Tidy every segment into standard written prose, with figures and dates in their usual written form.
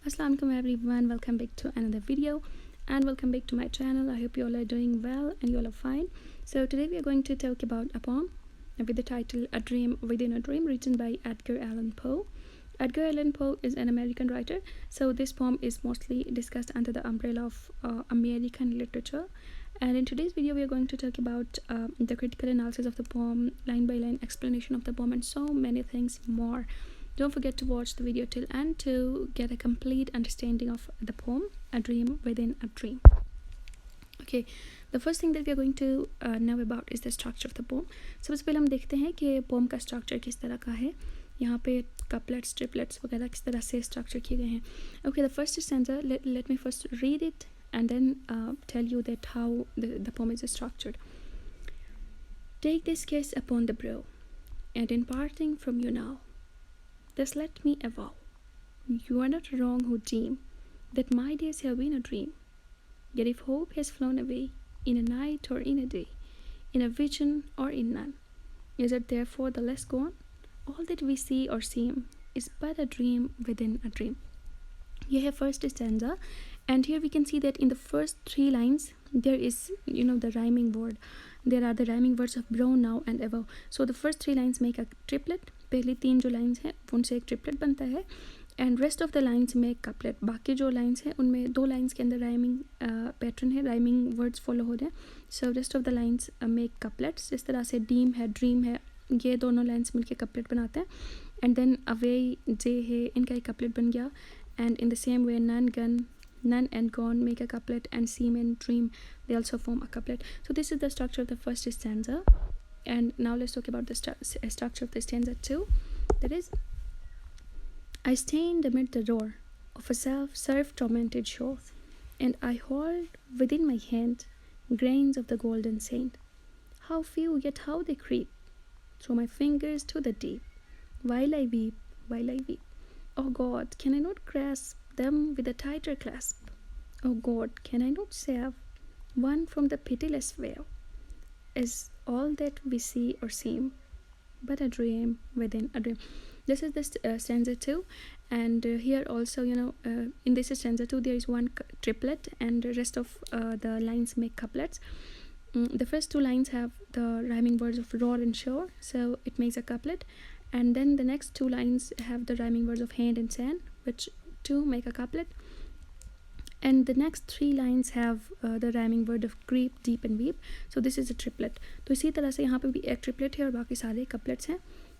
Assalamualaikum everyone, welcome back to another video and welcome back to my channel. I hope you all are doing well and you all are fine. So today we are going to talk about a poem with the title A Dream Within a Dream, written by Edgar Allan Poe. Edgar Allan Poe is an American writer, so this poem is mostly discussed under the umbrella of American literature. And in today's video we are going to talk about the critical analysis of the poem, line by line explanation of the poem, and so many things more. Don't forget to watch the video till end to get a complete understanding of the poem, A Dream Within a Dream. Okay, the first thing that we are going to know about is the structure of the poem. सबसे पहले हम देखते हैं कि poem का structure किस तरह का है. यहाँ पे couplets, triplets वगैरह किस तरह से structure किए गए हैं. Okay, the first stanza, let me first read it and then tell you that how the poem is structured. Take this kiss upon the brow, and in parting from you now, thus let me avow, you are not wrong who deem that my days have been a dream. Yet if hope has flown away, in a night or in a day, in a vision or in none, is it therefore the less gone? All that we see or seem is but a dream within a dream. You have first stanza, and here we can see that in the first three lines there is the rhyming word. There are the rhyming words of brow, now and avow. So the first three lines make a triplet. पहली तीन जो lines हैं उनसे एक triplet बनता है and rest of the lines में एक कपलेट. बाकी जो लाइंस हैं उनमें दो लाइंस के अंदर राइमिंग पैटर्न है, राइमिंग वर्ड्स फॉलो हो रहे हैं. So rest of the lines make couplets. जिस तरह से डीम है, ड्रीम है, ये दोनों लाइंस मिलके कपलेट बनाते हैं. एंड देन अवे जे है, इनका एक कपलेट बन गया. And in the same way none and gone make a couplet, and seem and dream, they also form a couplet. So this is the structure of the first stanza. And now let's talk about the structure of the stanza 2. That is, I stand amid the roar of a surf-tormented shore, and I hold within my hand grains of the golden sand. How few, yet how they creep through my fingers to the deep, while I weep, Oh God, can I not grasp them with a tighter clasp? Oh God, can I not save one from the pitiless veil? Is all that we see or seem but a dream within a dream? This is the stanza 2, and here also in this stanza 2 there is one triplet, and the rest of the lines make couplets. The first two lines have the rhyming words of roar and shore, so it makes a couplet. And then the next two lines have the rhyming words of hand and sand, which two make a couplet. And the next three lines have the rhyming word of creep, deep and weep. So this is a triplet. तो इसी तरह से यहाँ पे भी एक triplet है और बाकी सारे couplets हैं.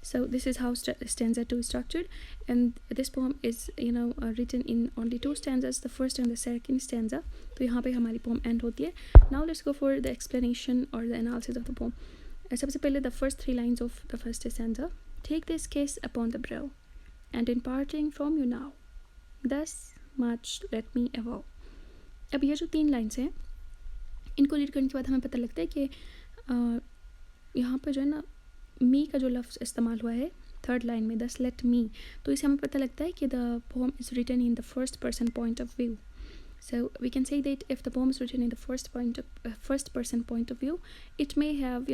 So this is how stanza 2 is structured, and this poem is written in only two stanzas, the first and the second stanza. तो यहाँ पे हमारी poem end होती है. Now let's go for the explanation or the analysis of the poem. सबसे पहले the first three lines of the first stanza. Take this kiss upon the brow, and in parting from you now, thus much let me avow. अब ये जो तीन lines हैं इनको read करने के बाद हमें पता लगता है कि यहाँ पर जो है ना मी का जो लफ्ज़ इस्तेमाल हुआ है थर्ड लाइन में, दस लेट मी, तो इससे हमें पता लगता है कि the poem is written in the first person point of view. So we can say that if the poem is written in the first person point of view, it may have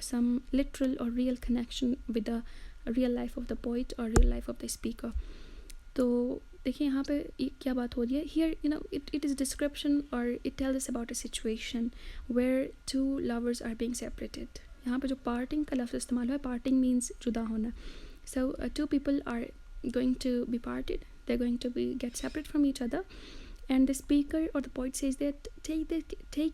some literal or real connection with the real life of the poet or real life of the speaker. तो देखिए यहाँ पे क्या बात हो रही है. Here it is description or it tells us about a situation where two lovers are being separated. यहाँ पे जो parting का लफ्ज़ इस्तेमाल हुआ है, parting means जुदा होना. So two people are going to be parted. They're going to get separate from each other. And the speaker or the poet says that take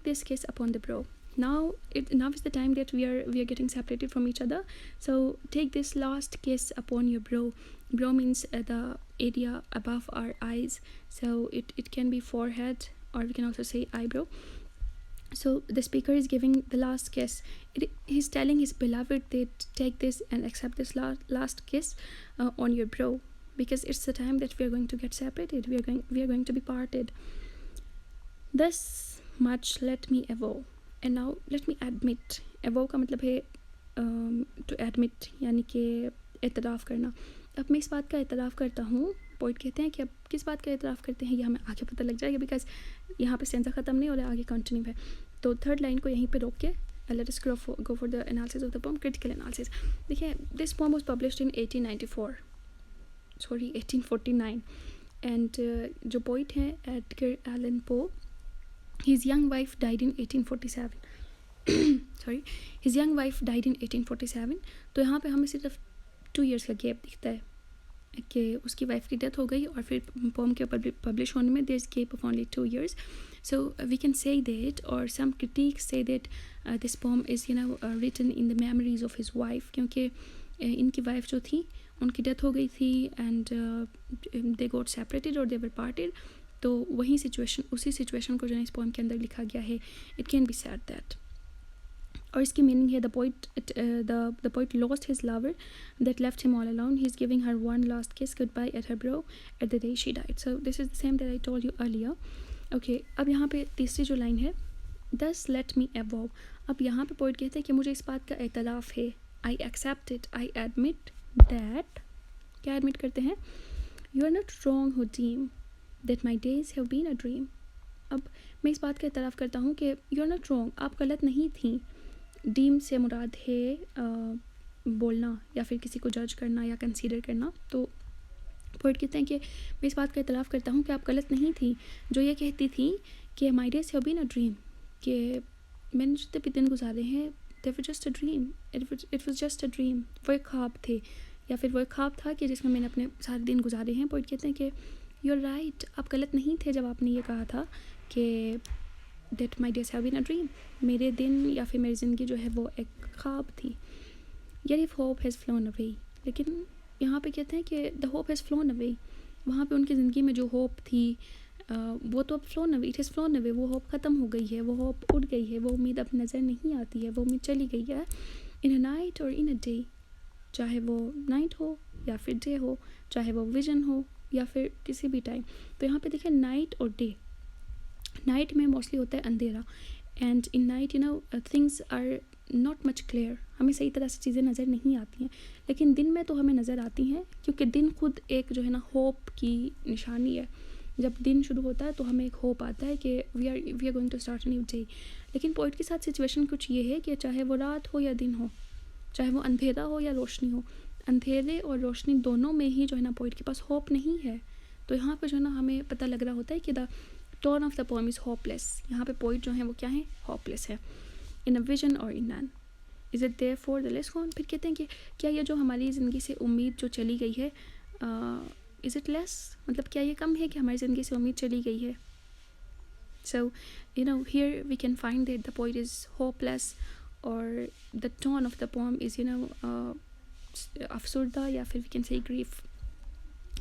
this kiss upon the brow. Now is the time that we are getting separated from each other. So take this last kiss upon your brow. Brow means the area above our eyes. So it can be forehead, or we can also say eyebrow. So the speaker is giving the last kiss. He's telling his beloved that take this and accept this last kiss on your brow, because it's the time that we are going to get separated. We are going to be parted. Thus much let me avow. And now let me admit. Avow का मतलब है to admit, यानी कि एतराफ़ करना. अब मैं इस बात का एतराफ़ करता हूँ. पोइट कहते हैं कि अब किस बात का एतराफ़ करते हैं ये हमें आगे पता लग जाएगा, बिकॉज यहाँ पे स्टेंजा ख़त्म नहीं हो रहा है, आगे कंटिन्यू है. तो थर्ड लाइन को यहीं पे रोक के let us go for the analysis of the poem, critical analysis. देखिए, this poem was published in 1849. And जो पोइट हैं Edgar Allan Poe, his young wife died in 1847 sorry his young wife died in 1847। तो यहाँ पे हमें सिर्फ 2 years का gap दिखता है कि उसकी वाइफ की डेथ हो गई और फिर पोम के पब्लिश होने में there is gap of only 2 years। So we can say that, और some critics say that this poem is written in the memories of his wife, क्योंकि इनकी वाइफ जो थी उनकी डेथ हो गई थी एंड दे गॉट सेपरेटेड और दे वर पार्टेड। तो वही सिचुएशन, उसी सिचुएशन को जो है इस पोम के अंदर लिखा गया है। It can be said that, और इसकी मीनिंग है the poet lost his lover that left him all alone, he is giving her one last kiss goodbye at her brow at the day she died. So this is the same that I told you earlier. Okay, अब यहाँ पे तीसरी जो line है, दस let me अवॉव। अब यहाँ पे पोइट कहते हैं कि मुझे इस बात का एतराफ़ है, I accept it, I admit that, क्या एडमिट करते हैं, you are not wrong who deem that my days have been a dream. अब मैं इस बात का एतराफ़ करता हूँ कि यू आर नॉट रॉन्ग, आप गलत नहीं थी। डीम से मुराद है बोलना या फिर किसी को जज करना या कंसीडर करना। तो पोइट कहते हैं कि मैं इस बात का इतराफ़ करता हूँ कि आप गलत नहीं थी जो ये कहती थी कि my days have been a dream, कि मैंने जितने भी दिन गुजारे हैं they were just a dream, it was just a dream, वो एक ख्वाब थे या फिर वो एक ख्वाब था कि जिसमें मैंने अपने सारे दिन गुजारे हैं। पोइट कहते हैं कि यू आर राइट, आप गलत नहीं थे जब आपने ये कहा था कि that my days have been a dream, मेरे दिन या फिर मेरी ज़िंदगी जो है वो एक ख्वाब थी। यार if hope has phloem away, लेकिन यहाँ पे कहते हैं कि the hope has phloem away, वहाँ पे उनकी ज़िंदगी में जो होप थी वो तो अब phloem away, it has phloem away, वो होप ख़त्म हो गई है, वो होप उड़ गई है, वो उम्मीद अब नज़र नहीं आती है, वो उम्मीद चली गई है। इन अ नाइट और इन अ डे, चाहे वो नाइट हो या फिर डे हो, चाहे वो विजन हो या फिर किसी भी टाइम। तो यहाँ पे देखिए नाइट और डे, नाइट में मोस्टली होता है अंधेरा, and in night things are not much clear, हमें सही तरह से चीज़ें नज़र नहीं आती हैं, लेकिन दिन में तो हमें नज़र आती हैं, क्योंकि दिन खुद एक जो है ना होप की निशानी है। जब दिन शुरू होता है तो हमें एक होप आता है कि we are going to start a new day. लेकिन पोइट के साथ सिचुएशन कुछ ये है कि चाहे वो रात हो या दिन हो, चाहे वो अंधेरा हो या रोशनी हो, अंधेरे और रोशनी दोनों में ही जो है ना पोइट के पास होप नहीं है। तो यहाँ पर जो है ना हमें पता लग रहा होता है कि the tone of the poem is hopeless. यहाँ पे पोइट जो है वो क्या है, होपलेस है। इन a vision or in none, is it therefore the less gone. फिर कहते हैं कि क्या ये जो हमारी ज़िंदगी से उम्मीद जो चली गई है, इज़ इट लेस, मतलब क्या ये कम है कि हमारी ज़िंदगी से उम्मीद चली गई है। So here we can find that the poet is hopeless, और the tone of the poem is अफसरदा या फिर we can say grief.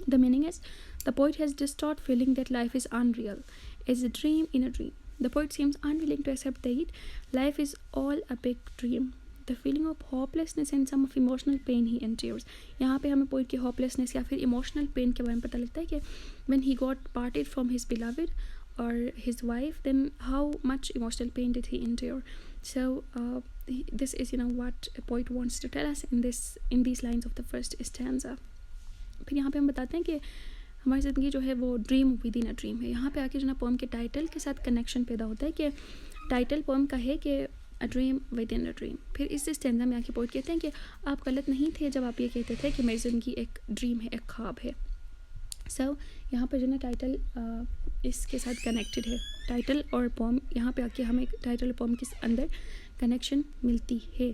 The meaning is, the poet has distraught feeling that life is unreal, is a dream in a dream. The poet seems unwilling to accept that life is all a big dream. The feeling of hopelessness and some of emotional pain he endures. यहाँ पे हमें poet की hopelessness या फिर emotional pain के बारे में पता लगता है कि when he got parted from his beloved or his wife, then how much emotional pain did he endure. So this is what a poet wants to tell us in these lines of the first stanza. फिर यहाँ पे हम बताते हैं कि हमारी ज़िंदगी जो है वो dream within a dream है। यहाँ पे आके जो ना पोएम के टाइटल के साथ कनेक्शन पैदा होता है कि टाइटल पोएम का है कि अ dream within a dream. फिर इस स्टैंजा में आके पोएट कहते हैं कि आप गलत नहीं थे जब आप ये कहते थे कि मेरी ज़िंदगी एक ड्रीम है, एक ख्वाब है। सो यहाँ पर जो ना टाइटल इसके साथ कनेक्टेड है, टाइटल और पोएम। यहाँ पे आके हमें टाइटल और पोएम के अंदर कनेक्शन मिलती है।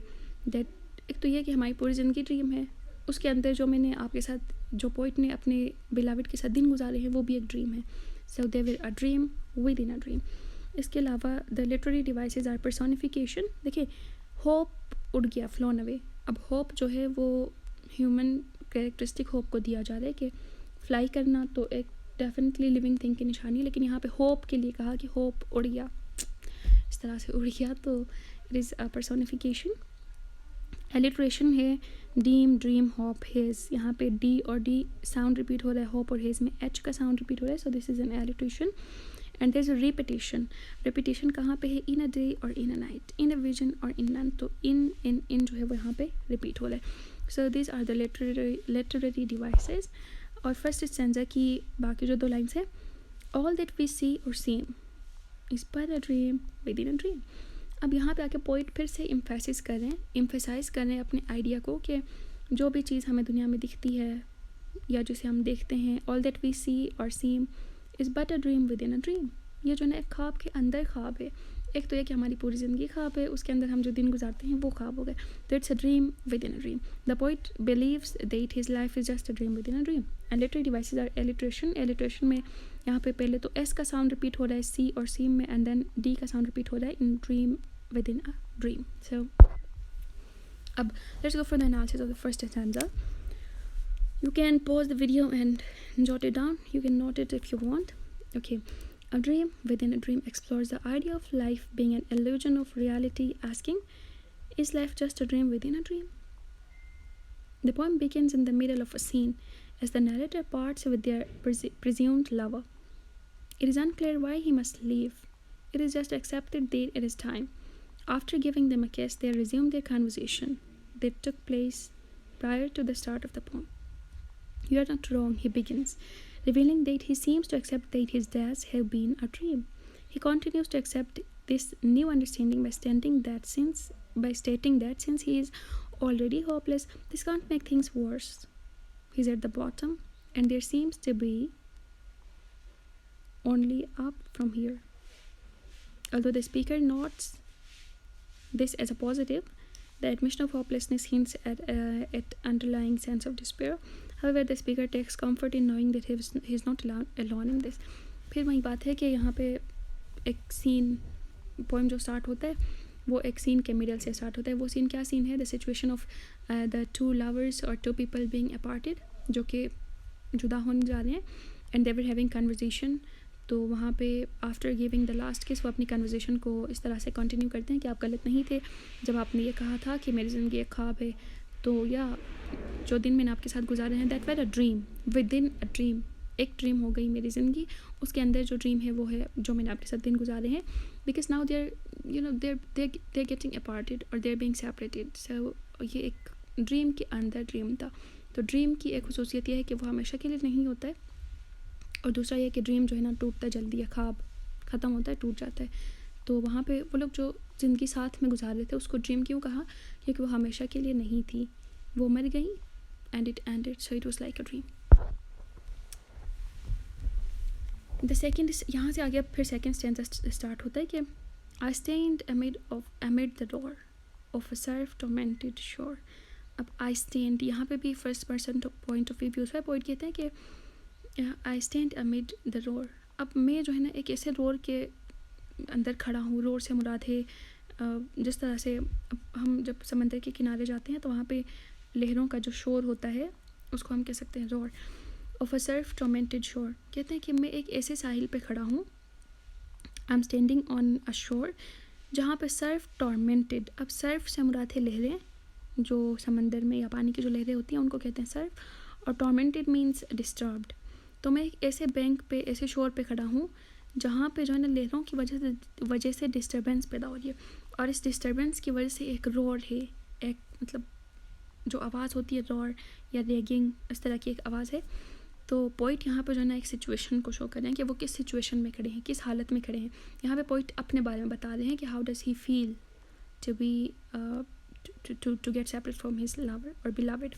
दैट एक तो ये कि हमारी पूरी ज़िंदगी ड्रीम है, उसके अंदर जो मैंने आपके साथ, जो पोइट ने अपने बिलाविड के साथ दिन गुजारे हैं, वो भी एक ड्रीम है। So they were a dream within a dream. इसके अलावा the literary devices are personification. देखिए होप उड़ गया, फ्लोन अवे। अब होप जो है वो ह्यूमन कैरेक्टरिस्टिक होप को दिया जा रहा है कि फ्लाई करना तो एक डेफिनेटली लिविंग थिंग की निशानी है, लेकिन यहाँ पे होप के लिए कहा कि होप उड़ गया, इस तरह से उड़ गया, तो it is a personification. Alliteration है, डीम, ड्रीम, होप, हेज। यहाँ पे डी और डी साउंड रिपीट हो रहा है, होप और हेज में एच का साउंड रिपीट हो रहा है। So this is an alliteration. And there is a repetition. Repetition कहाँ पे है, इन अ डे और इन a night, in a vision or in none. तो इन जो है वो यहाँ पे रिपीट हो रहा है। So this are the literary devices. और फर्स्ट स्टैंजा की बाकी जो 2 लाइन्स है, all that we see or seem is but a dream within a dream. अब यहाँ पे आके पोइट फिर से एम्फेसाइज कर रहे हैं अपने आइडिया को कि जो भी चीज़ हमें दुनिया में दिखती है या जिसे हम देखते हैं, ऑल दैट वी सी और seem is but a dream within a dream. ये जो ना एक ख्वाब के अंदर ख्वाब है। एक तो ये कि हमारी पूरी ज़िंदगी ख्वाब है, उसके अंदर हम जो दिन गुजारते हैं वो ख्वाब हो गए, तो it's a dream within a dream. The poet believes that his life is just a dream within a dream. And literary devices are alliteration. Alliteration में यहाँ पे पहले तो एस का साउंड रिपीट हो रहा है सी और सीम में, एंड देन डी का साउंड रिपीट हो रहा है in dream within a dream. So अब let's go for the analysis of the first stanza. You can pause the video and jot it down. You can note it if you want. Okay. A dream within a dream explores the idea of life being an illusion of reality, asking, is life just a dream within a dream? The poem begins in the middle of a scene as the narrator parts with their presumed lover. It is unclear why he must leave. It is just accepted that it is time. After giving them a kiss, they resume their conversation that took place prior to the start of the poem. You are not wrong, he begins, revealing that he seems to accept that his deaths have been a dream. He continues to accept this new understanding by stating that since he is already hopeless, this can't make things worse. He's at the bottom, and there seems to be only up from here. Although the speaker notes this as a positive, the admission of hopelessness hints at underlying sense of despair. However, the speaker takes comfort in knowing that he is not alone in this. फिर वही बात है कि यहाँ पे एक scene, poem जो start होता है वो एक सीन के मिडल से स्टार्ट होता है. वो सीन क्या सीन है? The situation of the two lovers और टू पीपल बीइंग अपार्टेड, जो कि जुदा होने जा रहे हैं, and they were having conversation. तो वहाँ पे आफ्टर गिविंग द लास्ट किस वो अपनी कन्वर्जेशन को इस तरह से कंटिन्यू करते हैं कि आप गलत नहीं थे जब आपने ये कहा था कि मेरी ज़िंदगी एक ख्वाब है. तो या जो दिन मैंने आपके साथ गुजारे हैं, that were a dream within a dream. एक ड्रीम हो गई मेरी ज़िंदगी, उसके अंदर जो ड्रीम है वो है जो मैंने आपके साथ दिन गुजारे हैं. Because now there getting aparted और देर बीइंग सेपरेटेड. सो ये एक ड्रीम के अंदर ड्रीम था. तो ड्रीम की एक खसूसियत यह है कि वो हमेशा के लिए नहीं होता है, और दूसरा ये कि ड्रीम जो है ना टूटता जल्दी है, ख्वाब ख़त्म होता है, टूट जाता है. तो वहाँ पे वो लोग जो ज़िंदगी साथ में गुजार रहे थे उसको ड्रीम क्यों कहा? क्योंकि वो हमेशा के लिए नहीं थी, वो मर गई and it ended, so it was like a dream. The second, यहाँ से आगे फिर सेकेंड स्टैंजा स्टार्ट होता है कि I stand amid the door of a surf-tormented shore. अब आई स्टैंड यहाँ पे भी first person point of view use है. पॉइंट कहते हैं कि I stand amid the roar. अब मैं जो है ना एक ऐसे रोर के अंदर खड़ा हूँ. रोर से मुराद है जिस तरह से हम जब समंदर के किनारे जाते हैं तो वहाँ पे लहरों का जो शोर होता है उसको हम कह सकते हैं roar. Of a Surf tormented शोर, कहते हैं कि मैं एक ऐसे साहिल पे खड़ा हूँ. I am standing on a शोर जहाँ पे सर्फ टॉर्मेंटेड. अब सर्फ से मुराद है लहरें, जो समंदर में या पानी की जो लहरें होती हैं उनको कहते हैं सर्फ, और टॉर्मेंटेड मीन्स डिस्टर्ब्ड. तो मैं एक ऐसे बैंक पे, ऐसे शोर पे खड़ा हूँ जहाँ पे जो है ना लहरों की वजह से डिस्टर्बेंस पैदा हो रही है, और इस डिस्टर्बेंस की वजह से एक रोर है, एक मतलब जो आवाज़ होती है रोर या रेगिंग, इस तरह की एक आवाज़ है. तो पोइट यहाँ पर जो है ना एक सिचुएशन को शो कर रहे हैं कि वो किस सिचुएशन में खड़े हैं, किस हालत में खड़े हैं. यहाँ पे पोइट अपने बारे में बता रहे हैं कि how does he feel to be to get separate from his lover or beloved.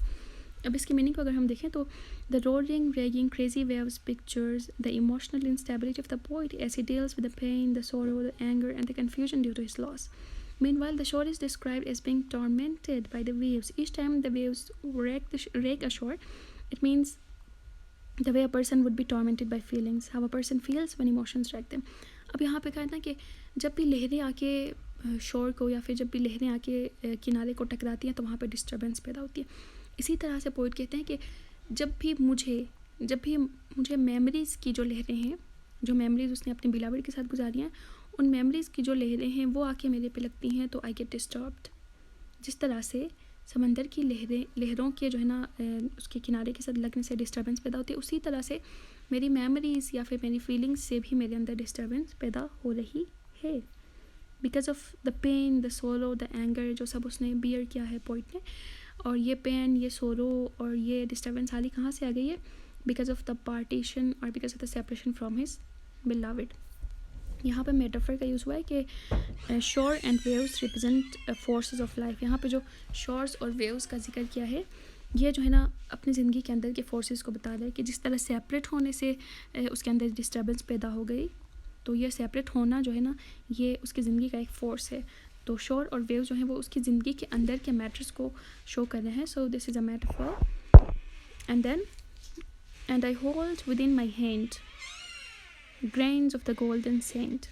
अब इसकी मीनिंग को अगर हम देखें तो the roaring raging crazy waves pictures the emotional instability of the poet as he deals with the pain, the sorrow, the anger and the confusion due to his loss. Meanwhile, the shore is described as being tormented by the waves. Each time the waves rake ashore, it means the way a person would be tormented by feelings, how a person feels when emotions wreck them. अब यहाँ पे कहना है कि जब भी लहरें आके शोर को या फिर जब भी लहरें आके किनारे को टकराती हैं तो वहाँ पे डिस्टर्बेंस पैदा होती है. इसी तरह से पोइट कहते हैं कि जब भी मुझे मेमोरीज़ की जो लहरें हैं, जो मेमोरीज़ उसने अपने बिलावड़ के साथ गुजारी हैं, उन मेमोरीज़ की जो लहरें हैं वो आके मेरे पे लगती हैं तो आई गेट डिस्टर्ब्ड. जिस तरह से समंदर की लहरों के जो है ना उसके किनारे के साथ लगने से डिस्टर्बेंस पैदा होती है, उसी तरह से मेरी मेमोरीज़ या फिर मेरी फीलिंग्स से भी मेरे अंदर डिस्टर्बेंस पैदा हो रही है. Because of the pain, the sorrow, the anger, जो सब उसने बियर किया है पोइट ने. और ये पेन, ये सोरो और ये डिस्टर्बेंस हाल ही कहाँ से आ गई है? बिकॉज ऑफ द पार्टीशन और because of the separation from his beloved. यहाँ पे मेटाफर का यूज़ हुआ है कि शोर and waves represent forces of life. यहाँ पे जो शोर्स और वेव्स का जिक्र किया है ये जो है ना अपनी ज़िंदगी के अंदर के फोर्सेस को बता रहा है कि जिस तरह सेपरेट होने से उसके अंदर डिस्टर्बेंस पैदा हो गई, तो ये सेपरेट होना जो है ना ये उसकी ज़िंदगी का एक फोर्स है। तो शोर और वेव जो है वो उसकी ज़िंदगी के अंदर के मैटर्स को शो कर रहे हैं। So this is a metaphor. And then and I hold within my hand grains of the golden sand.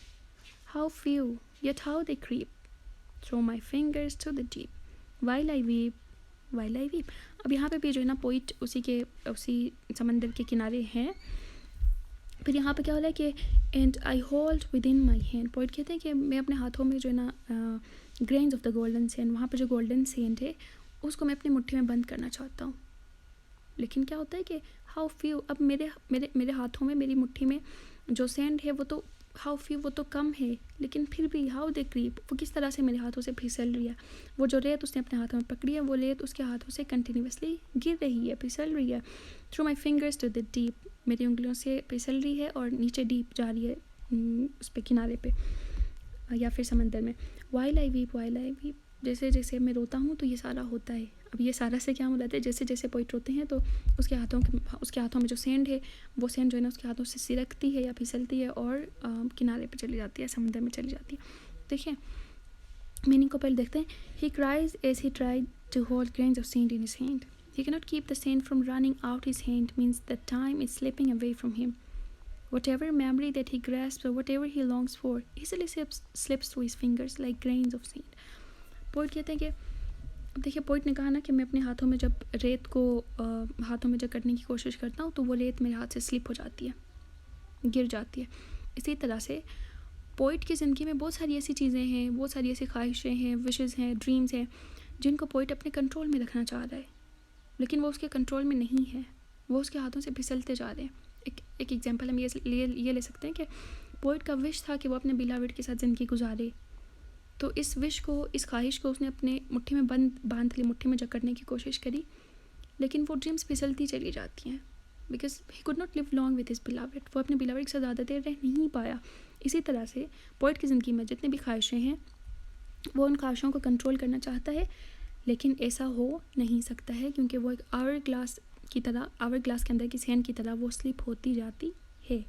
How few, yet how they creep through my fingers to the deep. While I weep, while I weep. अब यहाँ पे भी जो है ना poet उसी समंदर के किनारे हैं। फिर यहाँ पे क्या हो रहा है कि and I hold within my hand, poet कहते हैं कि मैं अपने हाथों में जो है ना grains of the golden sand, वहाँ पे जो गोल्डन सैंड है उसको मैं अपनी मुट्ठी में बंद करना चाहता हूँ। लेकिन क्या होता है कि हाउ फ्यू, अब मेरे हाथों में, मेरी मुट्ठी में जो सैंड है वो तो हाउ फ्यू, वो तो कम है, लेकिन फिर भी हाउ दे क्रीप, वो किस तरह से मेरे हाथों से फिसल रही है। वो जो रेत उसने अपने हाथों में पकड़ी है, वो रेत उसके हाथों से कंटिन्यूसली गिर रही है, फिसल रही है। Through my fingers to the deep, मेरी उंगलियों से फिसल रही है और नीचे डीप जा रही है उस पर किनारे पे या फिर समंदर में। वाइल आई वीप, जैसे जैसे मैं रोता हूँ तो ये सारा होता है। अब ये सारा से क्या मुराद है, जैसे जैसे पोइट रोते हैं तो उसके हाथों में जो सैंड है वो सैंड जो है ना उसके हाथों से सिरकती है या फिसलती है और किनारे पे चली जाती है, समंदर में चली जाती है। देखिए मीनिंग को पहले देखते हैं। He cries as he tried to hold grains of sand in his hand, he can not keep the sand from running out his hand, means the time is slipping away from him. Whatever memory that he grasps or whatever he longs for easily slips through his fingers like grains of sand. Poet कहते हैं कि देखिए, poet ने कहा ना कि मैं अपने हाथों में जब रेत को हाथों में जकड़ने की कोशिश करता हूँ तो वो रेत मेरे हाथ से स्लिप हो जाती है, गिर जाती है। इसी तरह से पोइट की ज़िंदगी में बहुत सारी ऐसी चीज़ें हैं, बहुत सारी ऐसी ख्वाहिशें हैं, विशेज़ हैं, ड्रीम्स हैं, जिनको पोइट अपने कंट्रोल में रखना चाह रहा है, लेकिन वो उसके कंट्रोल में नहीं है, वो उसके हाथों से फिसलते जा रहे हैं। एक एग्जांपल हम ये ले सकते हैं कि पोइट का विश था कि वो अपने बिलाविड के साथ ज़िंदगी गुजारे, तो इस विश को, इस ख्वाहिश को उसने अपने मुट्ठी में बांध ली, मुट्ठी में जकड़ने की कोशिश करी, लेकिन वो ड्रीम्स फिसलती चली जाती हैं because he could not live long with his beloved, वो अपने बिलाविड के साथ ज़्यादा देर रह नहीं पाया। इसी तरह से पोइट की ज़िंदगी में जितनी भी ख्वाहिशें हैं वो उन ख्वाहिशों को कंट्रोल करना चाहता है, लेकिन ऐसा हो नहीं सकता है क्योंकि वो एक आवर ग्लास के अंदर की सैंड की तरह वो स्लिप होती जाती है।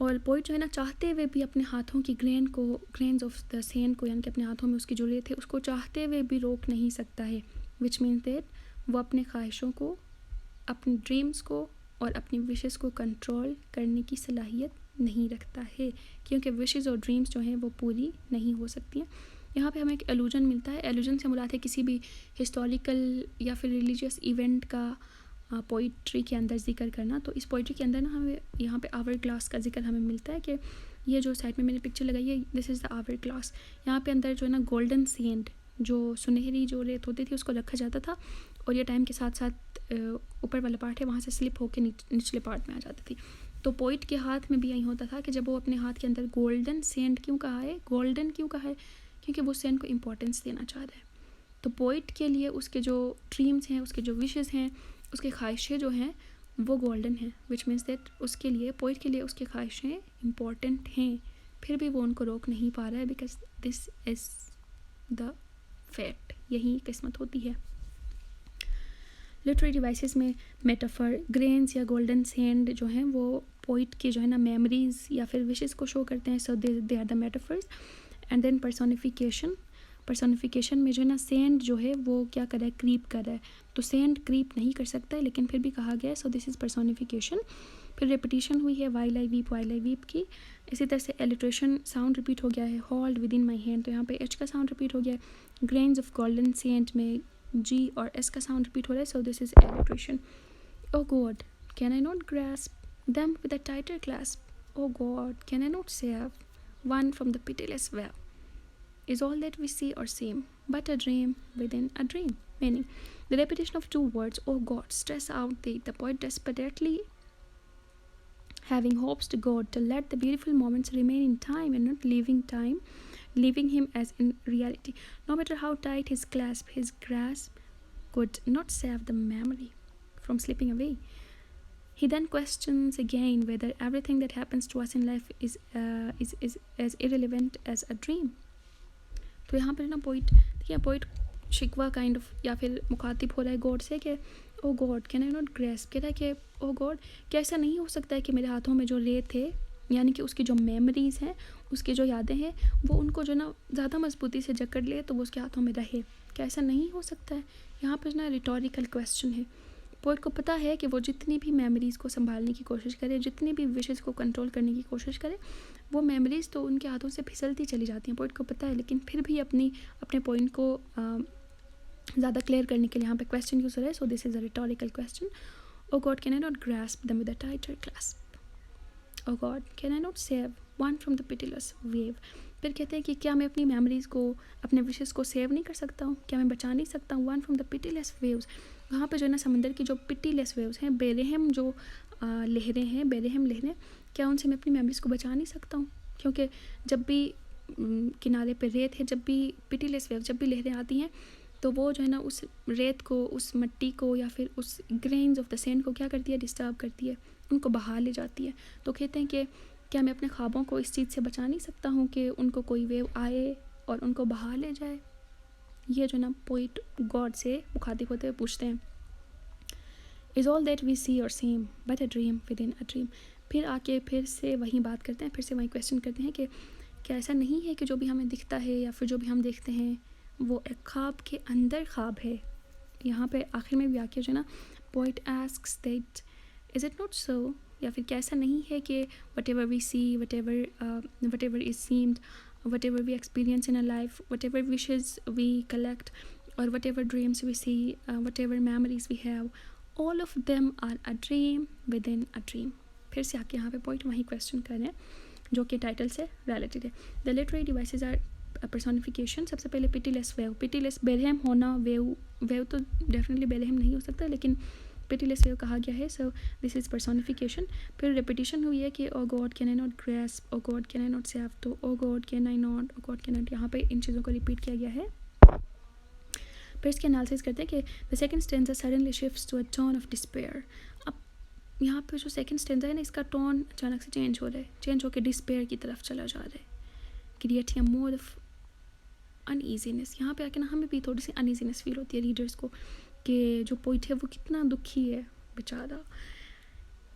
और पोइट जो है ना चाहते हुए भी अपने हाथों की ग्रेन्स ऑफ द सैंड को, यानी कि अपने हाथों में उसकी जो रेत है उसको चाहते हुए भी रोक नहीं सकता है, विच मीन्स दैट वो अपने ख्वाहिशों को, अपने ड्रीम्स को और अपनी विशेस को कंट्रोल करने की सलाहियत नहीं रखता है, क्योंकि विशेस और ड्रीम्स जो हैं वो पूरी नहीं हो सकती हैं। यहाँ पे हमें एक एलूजन मिलता है। एलूजन से मुराद है किसी भी हिस्टोरिकल या फिर रिलीजियस इवेंट का पोइट्री के अंदर जिक्र करना। तो इस पोइट्री के अंदर ना हमें यहाँ पे आवर ग्लास का जिक्र हमें मिलता है कि ये जो साइड में मैंने पिक्चर लगाई है, this is the hour glass. यहाँ पे अंदर जो है ना गोल्डन सैंड, जो सुनहरी जो रेत होती थी उसको रखा जाता था, और ये टाइम के साथ साथ ऊपर वाला पार्ट है वहाँ से स्लिप होकर निचले पार्ट में आ जाती थी। तो पोइट के हाथ में भी यही होता था कि जब वो अपने हाथ के अंदर गोल्डन सैंड क्यों कहा है, गोल्डन क्यों कहा है, क्योंकि वो सैंड को इम्पोर्टेंस देना चाह रहा है। तो पोइट के लिए उसके जो ड्रीम्स हैं, उसके जो विशेज़ हैं, उसकी ख्वाहिशें जो हैं वो गोल्डन हैं, विच मीन्स दैट उसके लिए, पोइट के लिए उसकी ख्वाहिशें इम्पॉर्टेंट हैं, फिर भी वो उनको रोक नहीं पा रहा है because this is the fact, यही किस्मत होती है। लिटरेरी डिवाइसेस में मेटाफर, ग्रेन्स या गोल्डन सैंड जो हैं वो पोइट के जो है ना मेमोरीज या फिर विशेस को शो करते हैं, so they are the metaphors. And then personification में जो है ना सैंड जो है वो क्या कर रहा है, क्रीप कर रहा है। तो सैंड क्रीप नहीं कर सकता है, लेकिन फिर भी कहा गया है, सो दिस इज़ पर्सोनिफिकेशन। फिर रेपिटेशन हुई है वाइल आई वीप की। इसी तरह से एलिट्रेशन, साउंड रिपीट हो गया है, hold within my hand, तो यहाँ पे एच का साउंड रिपीट हो गया है। ग्रेन्स ऑफ गोल्डन सैंड में जी और एस का साउंड रिपीट हो रहा है, so this is alliteration. O God can I not grasp them with a tighter clasp, O God can I not save one from the pitiless well. Is all that we see or seem but a dream within a dream? Meaning, the repetition of two words, oh God, stress out the poet desperately having hopes to God to let the beautiful moments remain in time and not leaving him as in reality. No matter how tight his grasp could not save the memory from slipping away. He then questions again whether everything that happens to us in life is as irrelevant as a dream. तो यहाँ पर ना poet देखिए, poet शिकवा kind of, या फिर मुखातिब हो रहा है गॉड से कि ओ God can I not grasp, कह रहा है कि ओ गॉड क्या ऐसा नहीं हो सकता है कि मेरे हाथों में जो रेत है, यानी कि उसकी जो मेमोरीज़ हैं, उसकी जो यादें हैं, वो उनको जो ना ज़्यादा मजबूती से जकड़ ले तो वो उसके हाथों में रहे, क्या ऐसा नहीं हो सकता है। यहाँ पर ना रिटोरिकल क्वेश्चन है। पोइट को पता है कि वो जितनी भी मेमोरीज़ को संभालने की कोशिश करे, जितनी भी विशेज़ को कंट्रोल करने की कोशिश करे, वो मेमोरीज़ तो उनके हाथों से फिसलती चली जाती हैं, पोइट को पता है। लेकिन फिर भी अपने पॉइंट को ज़्यादा क्लियर करने के लिए यहाँ पे क्वेश्चन यूज़ हो रहा है। So this is a rhetorical question. O God can I not grasp them with a tighter clasp. O God can I not save one from the pitiless wave. फिर कहते हैं कि क्या मैं अपनी मेमोरीज़ को, अपने विशेज़ को सेव नहीं कर सकता हूँ, क्या मैं बचा नहीं सकता हूँ वन फ्रॉम द पिटिलस वेव्स। वहाँ पे जो है ना समंदर की जो पिटीलेस वेव्स हैं, बेरहम जो लहरें हैं, बेरहम लहरें, क्या उनसे मैं अपनी मेमोरीज़ को बचा नहीं सकता हूँ। क्योंकि जब भी किनारे पे रेत है, जब भी पिटीलेस वेव, जब भी लहरें आती हैं, तो वो जो है ना उस रेत को, उस मिट्टी को, या फिर उस ग्रेन्स ऑफ द सैंड को क्या करती है, डिस्टर्ब करती है, उनको बहा ले जाती है। तो कहते हैं कि क्या मैं अपने ख्वाबों को इस चीज़ से बचा नहीं सकता हूँ कि उनको कोई वेव आए और उनको बहा ले जाए। ये जो ना पोइट गॉड से मुखातिब होते हुए पूछते हैं, is all that we see और same but a dream within a dream. फिर आके फिर से वही बात करते हैं, फिर से वही क्वेश्चन करते हैं कि क्या ऐसा नहीं है कि जो भी हमें दिखता है या फिर जो भी हम देखते हैं वो एक ख्वाब के अंदर ख्वाब है। यहाँ पे आखिर में भी आके जो ना poet asks that is it not so, या फिर क्या ऐसा नहीं है कि whatever we see, whatever is seemed, whatever we experience in our life, whatever wishes we collect, or whatever dreams we see, whatever memories we have, all of them are a dream within a dream। फिर से आके यहाँ पे point वही question कर रहे हैं जो कि टाइटल से रिलेटेड है। The literary devices are personification. सबसे पहले पिटीलेस वेव, पिटीलेस बेरहम होना, वेव तो डेफिनेटली बेरहम नहीं हो सकता, लेकिन पिटीलेस वेव कहा गया है। So this is personification. फिर रेपिटेशन हुई है कि ओ God can I not grasp, o God can I not save, तो o God can I not, o God can not, यहाँ पे इन चीज़ों को रिपीट किया गया है। फिर इसके एनालिसिस करते हैं कि the second stanza suddenly shifts to a tone of despair. अब यहाँ पे जो सेकंड स्टैंजा है ना, इसका टोन अचानक से चेंज हो रहा है, चेंज होकर डिस्पेयर की तरफ चला जा रहा है, creating a mode of uneasiness. यहाँ पे आके ना हमें भी थोड़ी सी अनईजीनेस फील होती है रीडर्स को कि जो पोइट है वो कितना दुखी है बेचारा।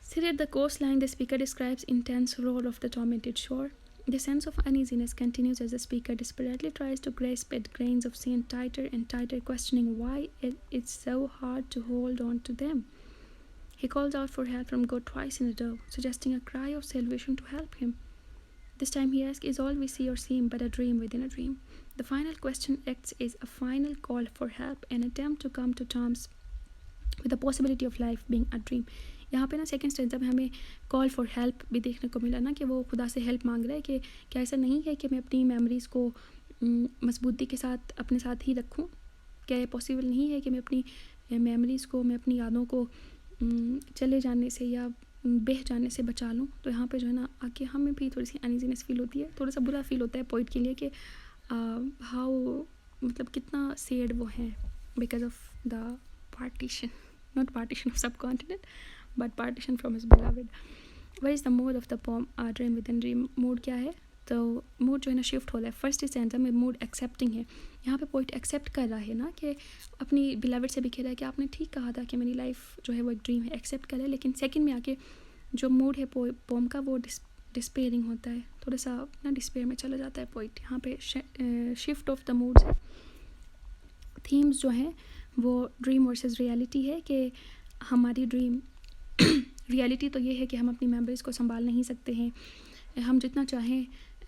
Sit at the coastline, the speaker describes intense roar of the tormented shore. The sense of uneasiness continues as the speaker desperately tries to grasp at grains of sand tighter and tighter, questioning why it's so hard to hold on to them. He calls out for help from God twice in a row, suggesting a cry of salvation to help him. This time he asks, is all we see or seem but a dream within a dream? The final question acts as a final call for help, an attempt to come to terms with the possibility of life being a dream. यहाँ पे ना second stanza में हमें call for help भी देखने को मिला ना, कि वो खुदा से हेल्प मांग रहा है कि क्या ऐसा नहीं है कि मैं अपनी मेमोरीज़ को मजबूती के साथ अपने साथ ही रखूँ, क्या ये पॉसिबल नहीं है कि मैं अपनी मेमोरीज़ को, मैं अपनी यादों को चले जाने से या बह जाने से बचा लूँ। तो यहाँ पे जो है ना आके हमें भी थोड़ी सी अनईजीनेस फील होती है, थोड़ा सा बुरा फील होता है पॉइंट के लिए कि हाउ, मतलब कितना सैड वो हैं because of the partition, not partition of subcontinent, but partition from his beloved. What is the mood of the poem dream within dream? mood क्या है, तो मूड जो है ना शिफ्ट हो रहा है। फर्स्ट स्टैंजा में मूड एक्सेप्टिंग है, यहाँ पे पोइट एक्सेप्ट कर रहा है ना कि अपनी बिलवेड से भी कह रहा है कि आपने ठीक कहा था कि मेरी लाइफ जो है वो एक ड्रीम है, एक्सेप्ट कर रहा है। लेकिन सेकंड में आके जो मूड है पोम का वो डिस्पेयरिंग होता है, थोड़ा सा ना डिस्पेयर में चला जाता है पोइट। यहाँ पे शिफ्ट ऑफ द मूड्स है। थीम्स जो हैं वो ड्रीम वर्सेस रियलिटी है कि हमारी ड्रीम रियलिटी तो ये है कि हम अपनी मेमोरीज़ को संभाल नहीं सकते हैं, हम जितना चाहें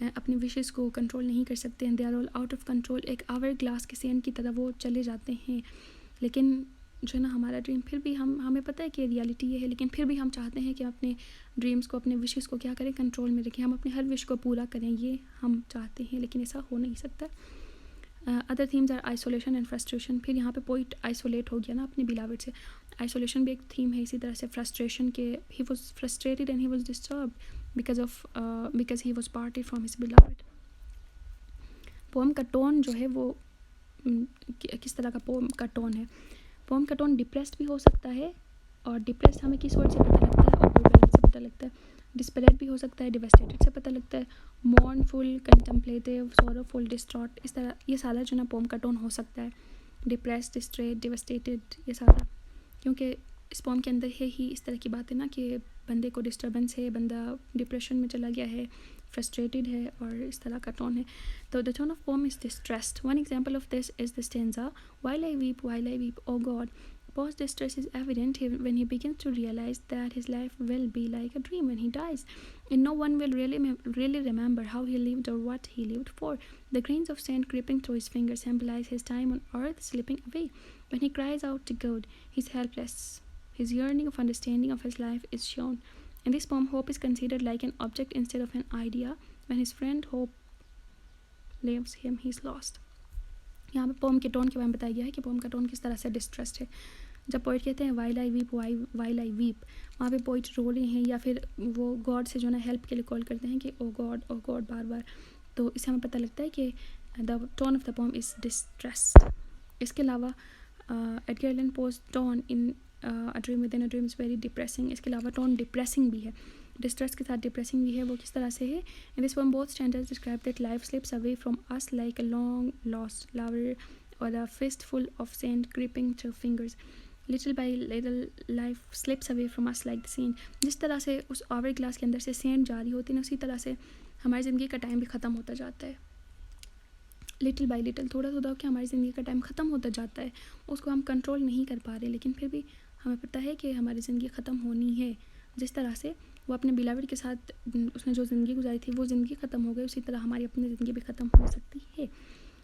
अपनी विशेस को कंट्रोल नहीं कर सकते हैं, they are all out of control. एक आवर ग्लास के सैंड की तरह वो चले जाते हैं। लेकिन जो है ना हमारा ड्रीम, फिर भी हमें पता है कि रियलिटी ये है, लेकिन फिर भी हम चाहते हैं कि अपने ड्रीम्स को, अपने विशेस को क्या करें, कंट्रोल में रखें, हम अपने हर विश को पूरा करें, ये हम चाहते हैं, लेकिन ऐसा हो नहीं सकता। Other themes are isolation and frustration. फिर यहाँ पे पोइट आइसोलेट हो गया ना अपनी बिलवेड से। आइसोलेशन भी एक थीम है, इसी तरह से फ्रस्ट्रेशन के, he was frustrated and he was disturb because he was parted from his beloved. Poem का टोन जो है वो किस तरह का पोम का टोन है, पोम का टोन डिप्रेस्ड भी हो सकता है, और डिप्रेस्ड हमें किस वर्ड से पता लगता है, ओवरवेल्म से पता लगता है। डिस्परेट भी हो सकता है, डिवेस्टेटेड से पता लगता है, मॉर्नफुल, कंटेम्पलेटिव, सॉरोफुल, डिस्ट्रॉट, इस तरह ये सारा जो ना पोम का टोन हो सकता है। डिप्रेस्ड, डिस्ट्रेस्ड, डिवास्टेटेड, ये सारा, क्योंकि इस पोम के अंदर है ही इस तरह की बात है ना कि बंदे को डिस्टर्बेंस है, बंदा डिप्रेशन में चला गया है, फ्रस्ट्रेटेड है, और इस तरह का टोन है. तो the tone of poem is distressed. One example of this is the stanza, while I weep, oh God. Paul's distress is evident when he begins to realize that his life will be like a dream when he dies, and no one will really remember how he lived or what he lived for. The grains of sand creeping through his fingers symbolize his time on earth slipping away. When he cries out to God, he's helpless. His yearning of understanding of his life is shown. In this poem, hope is considered like an object instead of an idea. When his friend hope leaves him, he's lost. यहाँ पे pome के tone के बारे में बताया गया है कि पोम का टोन किस तरह से डिस्ट्रेस्ड है. जब पोइट कहते हैं वाइल आई वीप, वहाँ पे पोइट रो रहे हैं या फिर वो गॉड से जो है ना हेल्प के लिए कॉल करते हैं कि ओ गॉड बार बार. तो इससे हमें पता लगता है कि the tone of the poem is distressed. इसके अलावा Edgar Allan pose tone in a dream within a dream is very depressing. इसके अलावा टोन डिप्रेसिंग भी है, डिस्ट्रेस के साथ डिप्रेसिंग भी है. वो किस तरह से है? In this pome both standards describe that life slips away from us like a long lost lover और अ fistful of sand creeping through fingers. Little by little life slips away from us like the sand. जिस तरह से उस our glass के अंदर से send जारी होती है ना, उसी तरह से हमारी ज़िंदगी का टाइम भी ख़त्म होता जाता है. लिटिल बाई लिटिल, थोड़ा थोड़ा होकर हमारी ज़िंदगी का टाइम ख़त्म होता जाता है. उसको हम कंट्रोल नहीं कर पा रहे, लेकिन फिर भी हमें पता है कि हमारी ज़िंदगी ख़त्म होनी है. जिस तरह से वो अपने बिलावड के साथ उसने जो ज़िंदगी गुजारी थी वो ज़िंदगी ख़त्म हो गई, उसी तरह हमारी अपनी ज़िंदगी भी ख़त्म हो सकती है.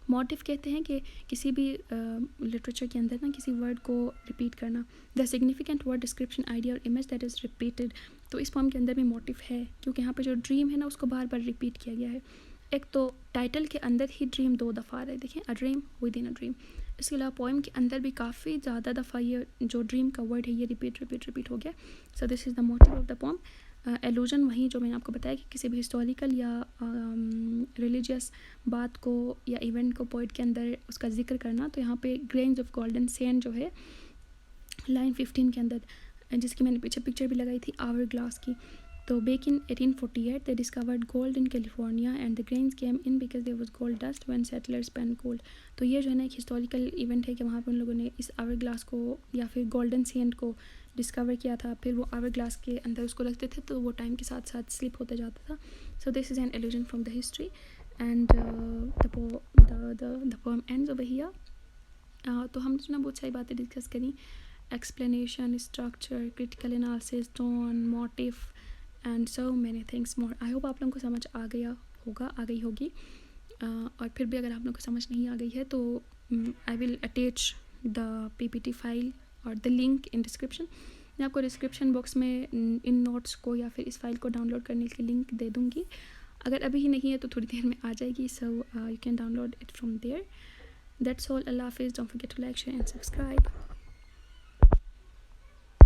मोटिव कहते हैं कि किसी भी लिटरेचर के अंदर ना किसी वर्ड को रिपीट करना. The significant word description idea और इमेज दैट इज़ रिपीटेड. तो इस पोम के अंदर भी मोटिव है, क्योंकि यहाँ पे जो ड्रीम है ना उसको बार बार रिपीट किया गया है. एक तो टाइटल के अंदर ही ड्रीम 2 दफ़ा आ रहा है, देखें, अ dream within a dream. इसके अलावा पोइम के अंदर भी काफ़ी ज़्यादा दफ़ा ये जो ड्रीम का वर्ड है ये रिपीट हो गया. So this is the motive of the poem. Allusion वही जो मैंने आपको बताया कि किसी भी हिस्टोरिकल या रिलीजियस बात को या इवेंट को पोइट के अंदर उसका जिक्र करना. तो यहाँ पे ग्रेन्स ऑफ गोल्डन सैंड जो है लाइन 15 के अंदर, जिसकी मैंने पीछे पिक्चर भी लगाई थी आवर ग्लास की. तो back in 1848 they discovered gold in California and the grains came in because there was gold dust when settlers spend gold. तो ये जो है ना एक हिस्टोरिकल इवेंट है कि वहाँ पे उन लोगों ने इस आवर ग्लास को या फिर गोल्डन सैंड को डिस्कवर किया था. फिर वो आवर ग्लास के अंदर उसको रखते थे तो वो टाइम के साथ साथ स्लिप होता जाता था. So this is an allusion from the history and the poem ends over here. तो हमने जो ना बहुत सारी बातें डिस्कस करी, explanation, structure, critical analysis, tone, motive and so many things more. I hope आप लोगों को समझ आ गई होगी. और फिर भी अगर आप लोगों को समझ नहीं आ गई है तो I will attach the PPT file और द लिंक इन डिस्क्रिप्शन. मैं आपको डिस्क्रिप्शन बॉक्स में इन नोट्स को या फिर इस फाइल को डाउनलोड करने के लिंक दे दूँगी. अगर अभी ही नहीं है तो थोड़ी देर में आ जाएगी. So you can download it from there. That's all. अल्लाह हाफिज़. Don't forget to like, share and subscribe.